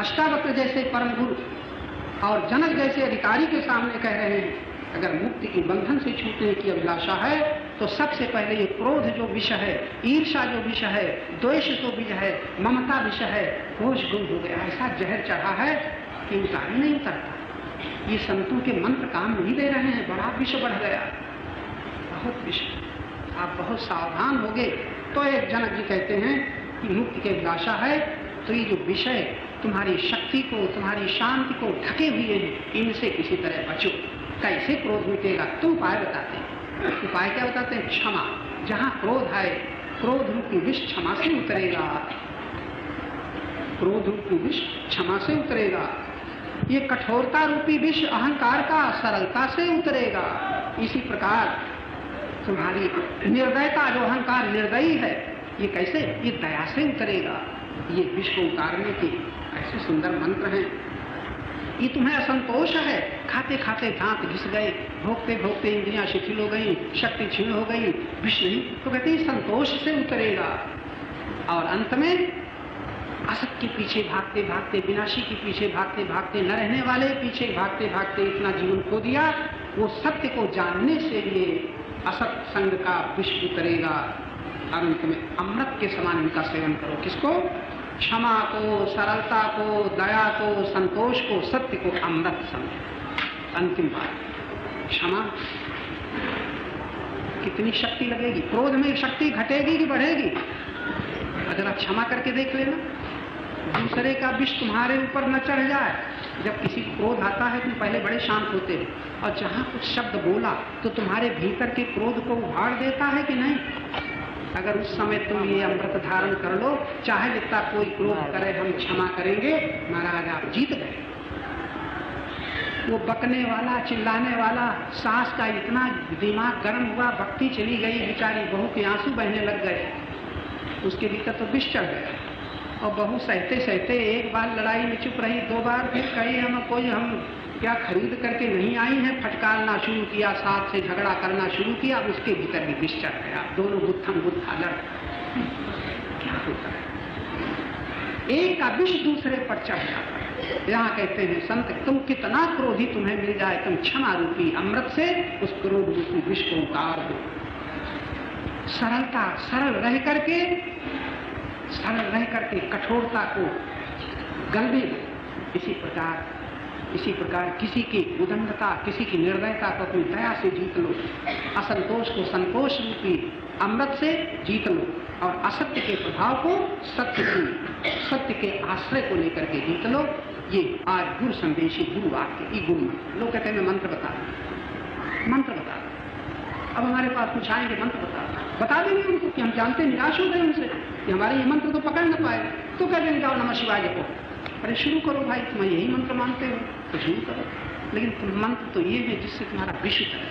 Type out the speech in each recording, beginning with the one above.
अष्टावक्र जैसे परम गुरु और जनक जैसे अधिकारी के सामने कह रहे हैं, अगर मुक्ति के बंधन से छूटने की अभिलाषा है तो सबसे पहले ये क्रोध जो विषय है, ईर्षा जो विषय है, द्वेष जो विषय है, ममता विषय है, कोष गुम हो गया, ऐसा जहर चढ़ा है कि उतार नहीं उतरता। ये संतों के मंत्र काम नहीं दे रहे हैं, बड़ा विषय बढ़ गया, बहुत विषय। आप बहुत सावधान हो गए। तो एक जनक जी कहते हैं कि मुक्ति की अभिलाषा है तो ये जो विषय तुम्हारी शक्ति को, तुम्हारी शांति को ढके हुए हैं, इनसे किसी तरह बचो। कैसे क्रोध मिटेगा? तो उपाय बताते हैं। उपाय क्या बताते हैं? क्षमा। जहां क्रोध है, क्रोध रूपी विष क्षमा से उतरेगा, क्रोध रूपी विष क्षमा से उतरेगा। ये कठोरता रूपी विष अहंकार का सरलता से उतरेगा। इसी प्रकार तुम्हारी निर्दयता, जो अहंकार निर्दयी है, ये कैसे? ये दया से उतरेगा। ये विष को उतारने के ऐसे सुंदर मंत्र हैं। ये तुम्हें असंतोष है, खाते खाते दांत घिस गए, भोगते भोगते इंद्रियां शिथिल हो गई, शक्ति क्षीण हो गई, विष नहीं, तो कहते हैं संतोष से उतरेगा। और अंत में असत के पीछे भागते भागते, विनाशी के पीछे भागते भागते, न रहने वाले पीछे भागते भागते इतना जीवन खो दिया, वो सत्य को जानने से ये असत संग का विष उतरेगा। अंत में अमृत के समान इनका सेवन करो। किसको? क्षमा को, सरलता को, दया को, संतोष को, सत्य को अमृत समझो। अंतिम बात, क्षमा। कितनी शक्ति लगेगी? क्रोध में शक्ति घटेगी कि बढ़ेगी? अगर आप क्षमा करके देख लेना, दूसरे का विष तुम्हारे ऊपर न चढ़ जाए। जब किसी को क्रोध आता है तुम पहले बड़े शांत होते हो, और जहां कुछ शब्द बोला तो तुम्हारे भीतर के क्रोध को उभार देता है कि नहीं? अगर उस समय तुम ये अमृत धारण कर लो, चाहे जितना कोई क्रोध करे, हम क्षमा करेंगे, महाराज आप जीत गए। वो बकने वाला, चिल्लाने वाला सास का इतना दिमाग गर्म हुआ, भक्ति चली गई, बेचारी बहू के आंसू बहने लग गए, उसके भीतर तो विष चढ़ गया। और बहू सहते सहते एक बार लड़ाई में चुप रही, 2 बार फिर कही हम क्या खरीद करके नहीं आई हैं, फटकारना शुरू किया, साथ से झगड़ा करना शुरू किया, उसके भीतर भी विष चढ़ गया। दोनों गुत्थम गुत्था लड़। क्या होता है? एक का विष दूसरे पर चढ़ जाता है। यहाँ कहते हैं संत, तुम कितना क्रोधी तुम्हें मिल जाए, तुम क्षमा रूपी अमृत से उस क्रोध रूपी विष को उतार दो। सरलता, सरल रह करके कठोरता को गलबे। इसी प्रकार किसी की उदंडता, किसी की निर्दयता को अपनी दया से जीत लो। असंतोष को संतोष रूपी अमृत से जीत लो, और असत्य के प्रभाव को सत्य के आश्रय को लेकर के जीत लो। ये आज गुरु संदेशी, गुरु वाक्य, गुरु लोग कहते हैं मंत्र बता दो। अब हमारे पास कुछ आएंगे, मंत्र बता देंगे उनको कि हम जानते, निराश हो गए उनसे कि हमारे ये मंत्र तो पकड़ न पाए, तो कह देंगे जाओ नमः शिवाय जपो। अरे शुरू करो भाई, तुम यही मंत्र मानते हो तो शुरू करो, लेकिन तुम मंत्र तो ये है जिससे तुम्हारा विषय है,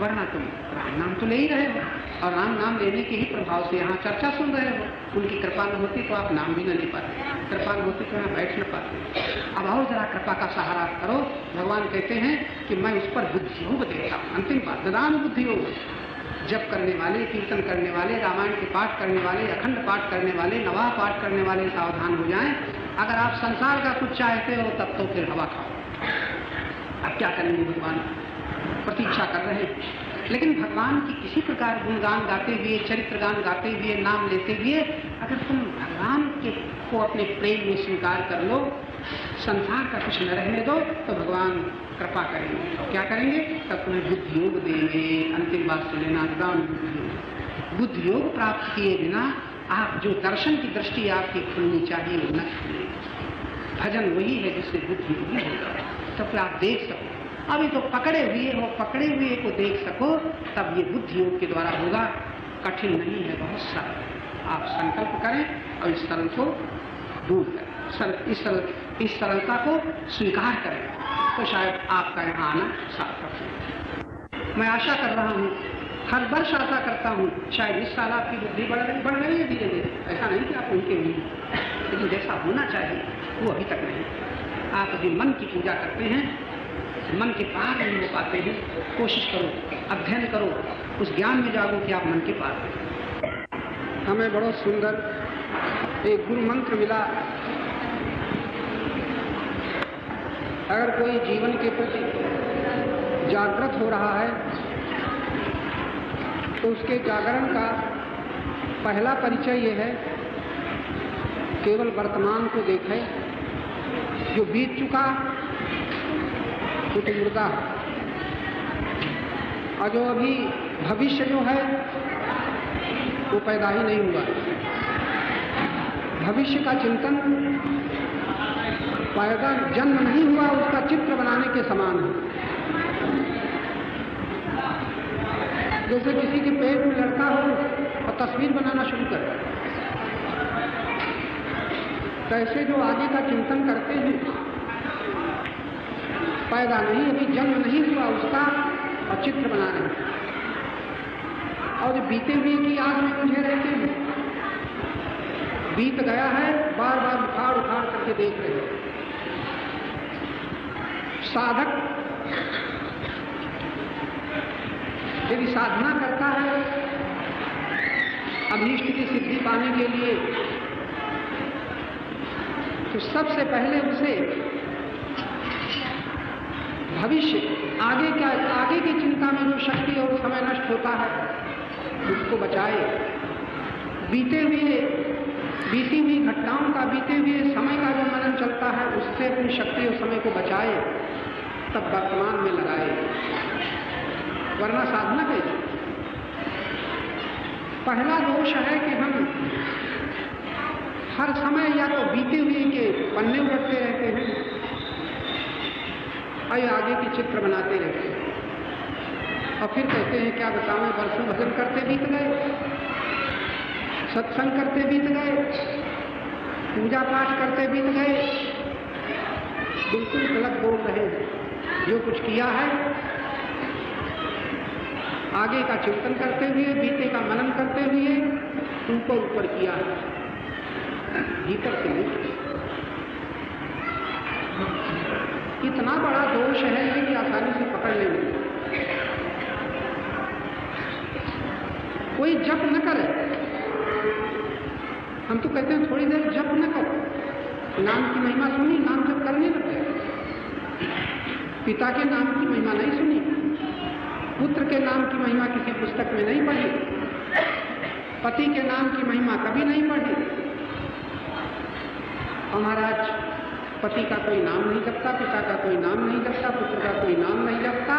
वरना तुम राम नाम तो ले ही रहे हो, और राम नाम लेने के ही प्रभाव से यहाँ चर्चा सुन रहे हो। उनकी कृपा न होती तो आप नाम भी न ले पाते, कृपा न होती तो यहाँ बैठ न पाते। अब और जरा कृपा का सहारा करो। भगवान कहते हैं कि मैं उस पर बुद्धि योग देता हूँ। अंतिम बात, ददान बुद्धि योग। जप करने वाले, कीर्तन करने वाले, रामायण के पाठ करने वाले, अखंड पाठ करने वाले, नवाह पाठ करने वाले सावधान हो जाएं। अगर आप संसार का कुछ चाहते हो तब तो फिर हवा खाओ। अब क्या करेंगे? भगवान प्रतीक्षा कर रहे हैं, लेकिन भगवान की किसी प्रकार गुणगान गाते हुए, चरित्र गान गाते हुए, नाम लेते हुए अगर तुम भगवान के को अपने प्रेम में स्वीकार कर लो, संसार का कुछ न रहने दो, तो भगवान कृपा करेंगे। और क्या करेंगे? तब तुम्हें बुद्धि योग देंगे। अंतिम बात से लेना, बुद्धि योग प्राप्त किए बिना आप जो दर्शन की दृष्टि आपकी खुलनी चाहिए वो न खुले। भजन वही है जिससे बुद्धि योग होगा, तब आप देख सको। अभी तो पकड़े हुए को देख सको, तब ये बुद्धि योग के द्वारा होगा। कठिन नहीं है, बहुत सरल। आप संकल्प करें और इस सरल को दूर करें, इस सरलता को स्वीकार करें, तो शायद आपका यहाँ आना सार्थक हो। मैं आशा कर रहा हूँ, हर वर्ष आशा करता हूँ, शायद इस साल आपकी बुद्धि बढ़ रही है धीरे धीरे। ऐसा नहीं कि आप उनके नहीं, लेकिन जैसा होना चाहिए वो अभी तक नहीं। आप अभी मन की पूजा करते हैं, मन के पार नहीं हो पाते हैं। कोशिश करो, अध्ययन करो, उस ज्ञान में जागो कि आप मन के पार हो। हमें बड़ा सुंदर एक गुरु मंत्र मिला, अगर कोई जीवन के प्रति जागृत हो रहा है तो उसके जागरण का पहला परिचय ये है, केवल वर्तमान को देखे। जो बीत चुका वो तो मुर्दा है, और जो अभी भविष्य जो है वो पैदा ही नहीं हुआ। भविष्य का चिंतन पैदा जन्म नहीं हुआ, उसका चित्र बनाने के समान है। जैसे किसी के पेट में लड़का हो और तस्वीर बनाना शुरू करे, कैसे जो आगे का चिंतन करते हैं, पैदा नहीं, अभी जन्म नहीं हुआ उसका, और चित्र बना रहे हैं। और जो बीते हुए की याद में मुझे रहते हैं, बीत गया है, बार बार उखाड़ उखाड़ करके देख रहे हैं। साधक यदि साधना करता है अभीष्ट की सिद्धि पाने के लिए, तो सबसे पहले उसे भविष्य आगे की चिंता में जो शक्ति और समय नष्ट होता है उसको बचाए। बीती हुई घटनाओं का, बीते हुए समय का जो मनन चलता है उससे अपनी शक्ति और समय को बचाए, तब वर्तमान में लगाए, वरना साधना कैसे। पहला दोष है कि हम हर समय या तो बीते हुए के पन्ने उलटते रहते हैं और आगे की चित्र बनाते रहते हैं, और फिर कहते हैं क्या बताएं, वर्षों भजन करते बीत गए, सत्संग करते बीत गए, पूजा पाठ करते बीत गए। बिल्कुल गलत बोल रहे हैं। जो कुछ किया है आगे का चिंतन करते हुए, बीते का मनन करते हुए ऊपर किया है, भीतर से नहीं। इतना बड़ा दोष है ये कि आसानी से पकड़ लेंगे। कोई जप न करे, हम तो कहते हैं थोड़ी देर जप न करो, नाम की महिमा सुनी, नाम जप करने लगे। पिता के नाम की महिमा नहीं सुनी, पुत्र के नाम की महिमा किसी पुस्तक में नहीं पढ़ी, पति के नाम की महिमा कभी नहीं पढ़ी। और महाराज पति का कोई नाम नहीं जपता, पिता का कोई नाम नहीं जपता, पुत्र का कोई नाम नहीं जपता,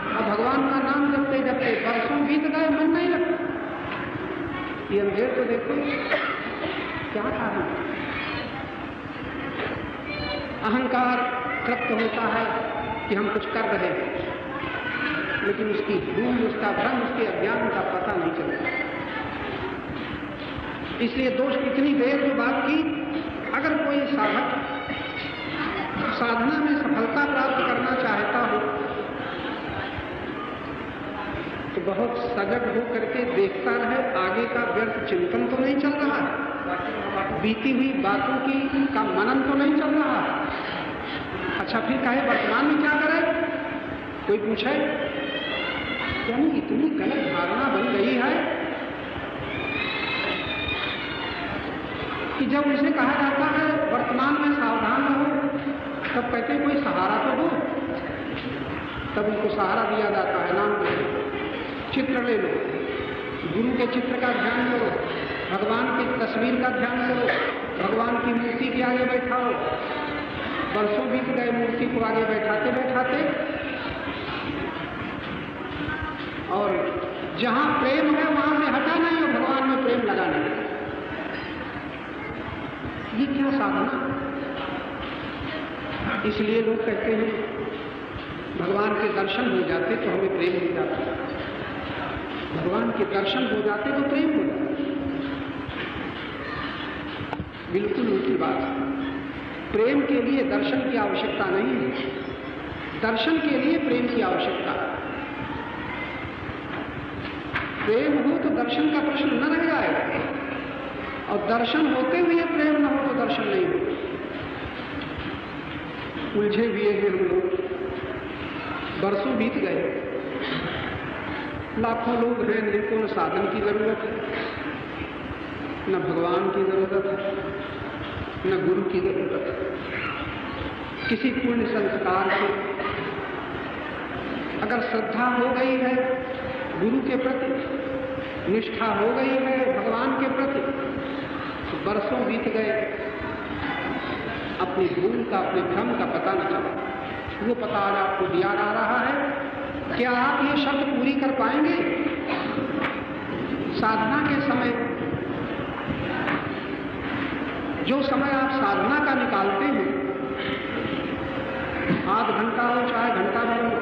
और भगवान का नाम जपते जपते वर्षों बीत गए, मन नहीं लगता। ये अंधेर को देखो, क्या कारण? अहंकार तृप्त होता है कि हम कुछ कर रहे हैं, लेकिन उसकी भूल, उसका भ्रम, उसके अज्ञान का पता नहीं चलता। इसलिए दोष इतनी देर जो बात की, अगर कोई साधक साधना में सफलता प्राप्त करना चाहता हो तो बहुत सजग हो करके देखता रहे, आगे का व्यर्थ चिंतन तो नहीं चल रहा है, बीती हुई बातों का मनन तो नहीं चल रहा है। अच्छा फिर कहे वर्तमान में क्या करे? कोई पूछे, यानी इतनी गलत धारणा बन गई है कि जब उसे कहा जाता है वर्तमान में सावधान रहो, तब कहते हैं कोई सहारा तो दो, तब उनको सहारा दिया जाता है। नाम लो, चित्र ले लो, गुरु के चित्र का ध्यान करो, भगवान की तस्वीर का ध्यान करो, भगवान की मूर्ति के आगे बैठाओ। वर्षों बीत गए मूर्ति को आगे बैठाते बैठाते, और जहां प्रेम है वहां से हटा नहीं और भगवान में प्रेम लगा नहीं। ये क्या साधना? इसलिए लोग कहते हैं भगवान के दर्शन हो जाते तो हमें प्रेम हो जाता, भगवान के दर्शन हो जाते तो प्रेम हो जाता। बिल्कुल उल्टी बात। प्रेम के लिए दर्शन की आवश्यकता नहीं है, दर्शन के लिए प्रेम की आवश्यकता है। प्रेम हो तो दर्शन का प्रश्न न रह जाएगा, और दर्शन होते हुए प्रेम न हो तो दर्शन नहीं हो। उलझे हुए हैं हम लोग, वर्षों बीत गए, लाखों लोग हैं जिनको न साधन की जरूरत है, न भगवान की जरूरत है, न गुरु की जरूरत है। किसी पुण्य संस्कार से अगर श्रद्धा हो गई है गुरु के प्रति, निष्ठा हो गई है भगवान के प्रति, तो बरसों बीत गए, अपनी भूल का, अपने भ्रम का पता न चला। वो पता आज आपको दिया जा रहा है। क्या आप ये शब्द पूरी कर पाएंगे? साधना के समय, जो समय आप साधना का निकालते हैं, आध घंटा हो चाहे घंटा भर हो,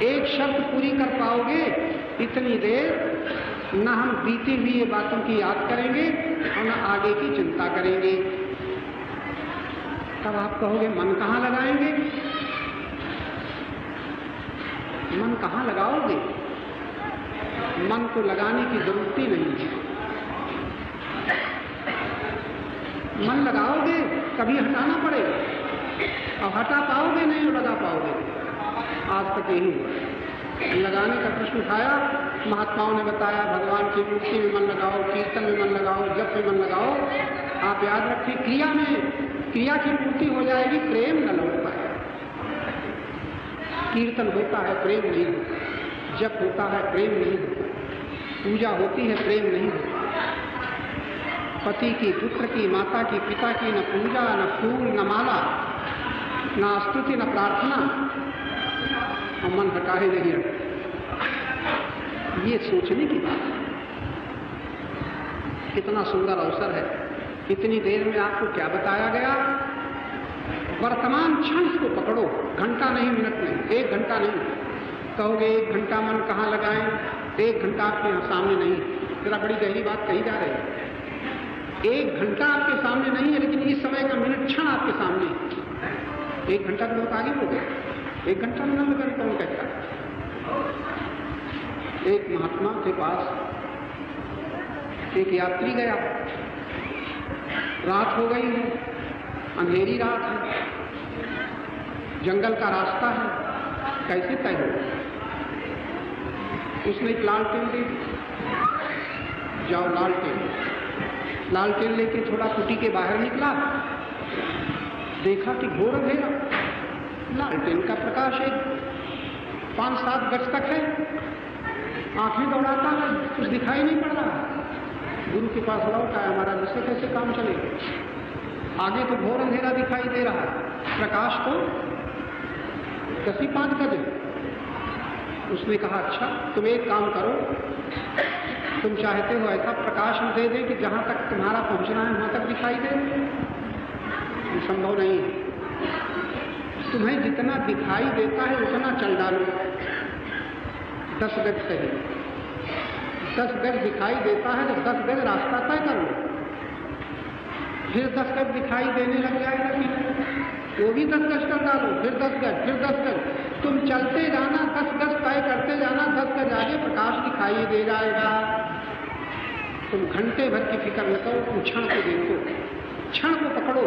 एक शब्द पूरी कर पाओगे इतनी देर न हम बीती हुई ये बातों की याद करेंगे और न आगे की चिंता करेंगे। तब आप कहोगे मन कहाँ लगाएंगे? मन कहाँ लगाओगे? मन को लगाने की जरूरत ही नहीं है। मन लगाओगे कभी हटाना पड़ेगा, और हटा पाओगे नहीं और लगा पाओगे। आज तक यही हुआ। लगाने का प्रश्न उठाया, महात्माओं ने बताया भगवान की मूर्ति में मन लगाओ, कीर्तन में मन लगाओ, जप में मन लगाओ। आप याद रखिए, क्रिया में, क्रिया की पूर्ति हो जाएगी, प्रेम न लौट पाएगा। कीर्तन होता है, प्रेम नहीं होता। जप होता है, प्रेम नहीं होता। पूजा होती है, प्रेम नहीं होता। पति की, पुत्र की, माता की, पिता की न पूजा, न फूल, न माला, न स्तुति, न प्रार्थना, और मन हटा ही नहीं रखता। ये सोचने की बात है। कितना सुंदर अवसर है। इतनी देर में आपको क्या बताया गया? वर्तमान क्षण को पकड़ो, घंटा नहीं, मिनट नहीं, 1 घंटा नहीं। कहोगे 1 घंटा मन कहाँ लगाएं? 1 घंटा आपके सामने नहीं। जरा बड़ी गहरी बात कही जा रही है। 1 घंटा आपके सामने नहीं है, लेकिन इस समय का मिनट क्षण आपके सामने है। 1 घंटा तो लोग आगे हो गए, 1 घंटा में न लगाए कौन कहता है? एक महात्मा के पास एक यात्री गया। रात हो गई है, अंधेरी रात है, जंगल का रास्ता है, कैसे तय हो? उसने एक लालटेन दी, जाओ लालटेन लेके थोड़ा कुटी के बाहर निकला, देखा कि घोर अंधेरा। लालटेन का प्रकाश एक 5-7 गज तक है, आंखें दौड़ाता है, कुछ दिखाई नहीं पड़ रहा। गुरु के पास लौट आया, महाराज इससे कैसे काम चलेगा? आगे तो घोर अंधेरा दिखाई दे रहा है, प्रकाश तो 10-5 गज है। उसने कहा अच्छा तुम एक काम करो, तुम चाहते हो ऐसा प्रकाश दे दे कि जहां तक तुम्हारा पहुंचना है वहां तक दिखाई दे? ये संभव नहीं है। तुम्हें जितना दिखाई देता है उतना चल डालो। 10 गज सही, 10 गज दिखाई देता है तो 10 गज रास्ता तय कर लो। फिर 10 गज दिखाई देने लग जाएगा कि वो भी 10 गज कर डालो, फिर 10 गज, फिर 10 गज। तुम चलते जाना, 10 गज तय करते जाना, 10 गज आगे प्रकाश दिखाई दे जाएगा। तुम घंटे भर की फिक्र न करो, तुम क्षण को देखो, क्षण को पकड़ो।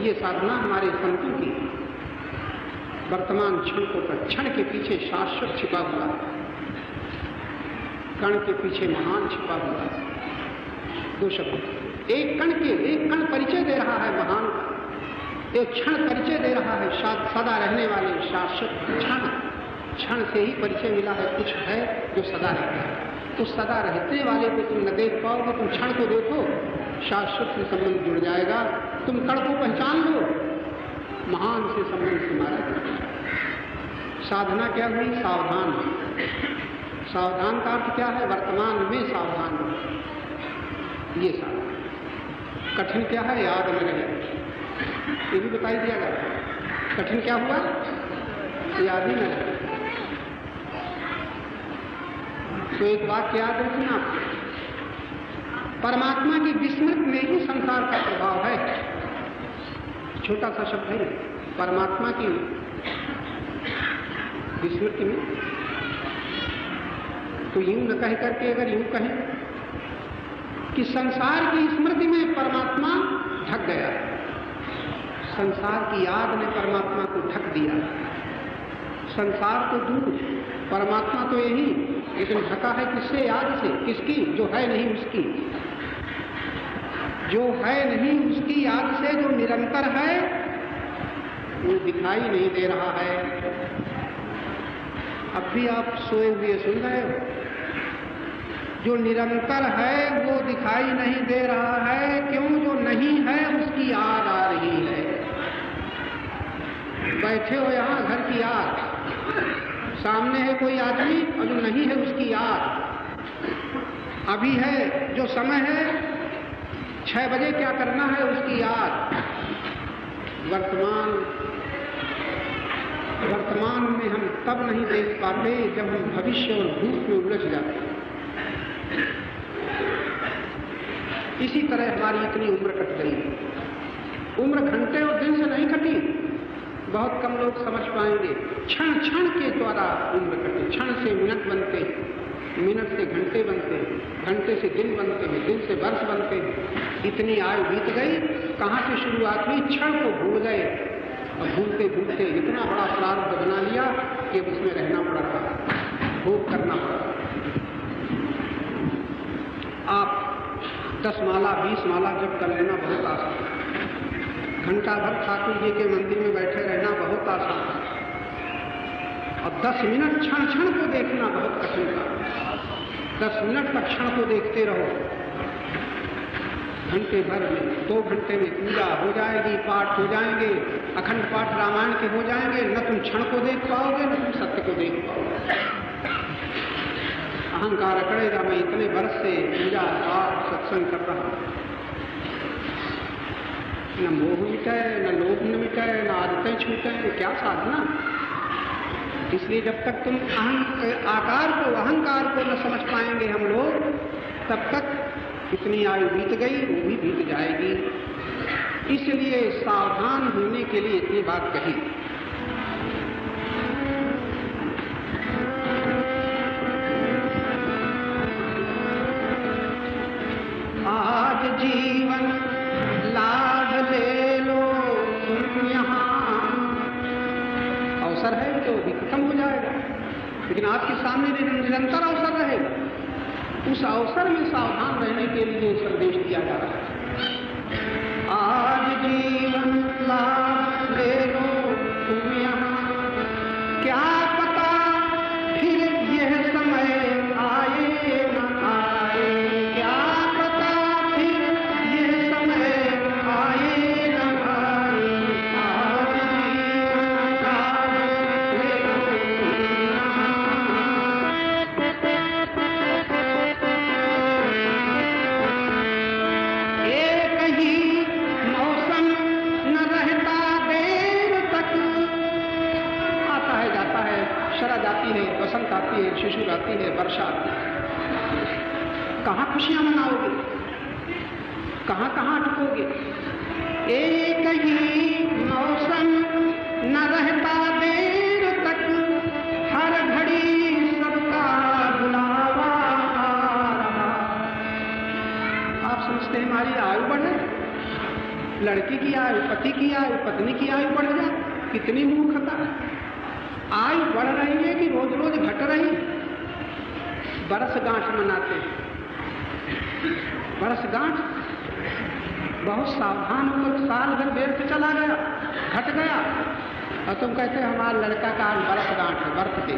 ये साधना हमारे संतों की। वर्तमान क्षण को, क्षण के पीछे शाश्वत छिपा हुआ है, कण के पीछे महान छिपा हुआ है। 2 शब्द, एक कण परिचय दे रहा है महान, एक क्षण परिचय दे रहा है सदा रहने वाले शाश्वत क्षण। क्षण से ही परिचय मिला है, कुछ है जो सदा रहता है। तो सदा रहते वाले को तुम न देख पाओगे, तुम क्षण को देखो, शाश्वत से संबंध जुड़ जाएगा। तुम कण को पहचान लो, महान से संबंध तुम्हारा। साधना क्या हुई? सावधान। सावधान का अर्थ क्या है? वर्तमान में सावधान हो। ये साधना। कठिन क्या है? याद न रहे, ये भी बताई दिया गया। कठिन क्या हुआ? याद ही न रहे। तो एक बात याद रखना, परमात्मा की विस्मृत में ही संसार का प्रभाव है। छोटा सा शब्द है, परमात्मा की विस्मृति में। तो यूं न कह करके अगर यूं कहें कि संसार की स्मृति में परमात्मा ढक गया, संसार की याद ने परमात्मा को ढक दिया। संसार तो दूर, परमात्मा तो यही, लेकिन ढका है किससे? याद से। किसकी? जो है नहीं उसकी, जो है नहीं उसकी याद से, जो निरंतर है वो दिखाई नहीं दे रहा है। अब भी आप सोए हुए सुन रहे हो। जो निरंतर है वो दिखाई नहीं दे रहा है, क्यों? जो नहीं है उसकी याद आ रही है। बैठे हो यहाँ, घर की याद, सामने है कोई आदमी और जो नहीं है उसकी याद। अभी है जो समय है 6 बजे क्या करना है उसकी याद। वर्तमान में हम तब नहीं देख पाते जब हम भविष्य और भूत में उलझ जाते हैं। इसी तरह हमारी इतनी उम्र कट गई। उम्र घंटे और दिन से नहीं कटी, बहुत कम लोग समझ पाएंगे। क्षण क्षण के द्वारा उम्र कटे। क्षण से मिनट बनते, मिनट से घंटे बनते, घंटे से दिन बनते हैं, दिन से वर्ष बनते हैं। इतनी आयु बीत गई, कहाँ से शुरुआत हुई? क्षण को भूल गए और भूलते भूलते इतना बड़ा प्रारब्ध बना लिया कि उसमें रहना पड़ रहा, भोग करना पड़ रहा। आप 10 माला 20 माला जप कर लेना बहुत आसान है। घंटा भर ठाकुर जी के मंदिर में बैठे रहना बहुत आसान है। और 10 मिनट क्षण क्षण को देखना बहुत कठिन था। 10 मिनट तक क्षण को देखते रहो। घंटे भर में 2 घंटे में पूजा हो जाएगी, पाठ हो जाएंगे, अखंड पाठ रामायण के हो जाएंगे। न तुम क्षण को देख पाओगे न तुम सत्य को देख पाओगे। अहंकार अकड़ेगा, मैं इतने वर्ष से पूजा पाठ सत्संग कर रहा हूं, न मोह मिटे, न लोभ न मिटे, न आदतें छूटे, क्या साधना। इसलिए जब तक तुम आकार को, अहंकार को न समझ पाएंगे हम लोग, तब तक इतनी आयु बीत गई, वो भी बीत जाएगी। इसलिए सावधान होने के लिए ये बात कही। आज जीवन लाभ ले लो तुम यहाँ, अवसर है तो भी खत्म हो जाएगा, लेकिन आपके सामने निरंतर अवसर रहेगा। उस अवसर में सावधान रहने के लिए संदेश दिया जा रहा है। आज जीवन लाभ ले लो तुम यहाँ, क्या पता फिर यह समय आए न आए, क्या पता फिर यह समय आए न आए। आज जीवन लाभ ले लो एक ही मौसम न रहता देर तक। आता है जाता है, शरद आती है, बसंत आती है, शिशिर आती है, वर्षा आती है। कहाँ खुशियां मनाओगे, कहाँ कहाँ अटकोगे? एक ही मौसम न रहता देर तक, हर घड़ी सबका बुलावा आ रहा। आप समझते हैं हमारी आयु बढ़े, लड़की की आयु, पति की आयु, पत्नी की आयु बढ़ जाए, कितनी मूर्खता है। आयु बढ़ रही है कि रोज रोज घट रही। बरसगांठ मनाते हैं, बरसगांठ, बहुत सावधान होकर साल भर व्यर्थ चला गया, घट गया, और तुम कहते हमारा लड़का का बरसगांठ है, बर्थ डे।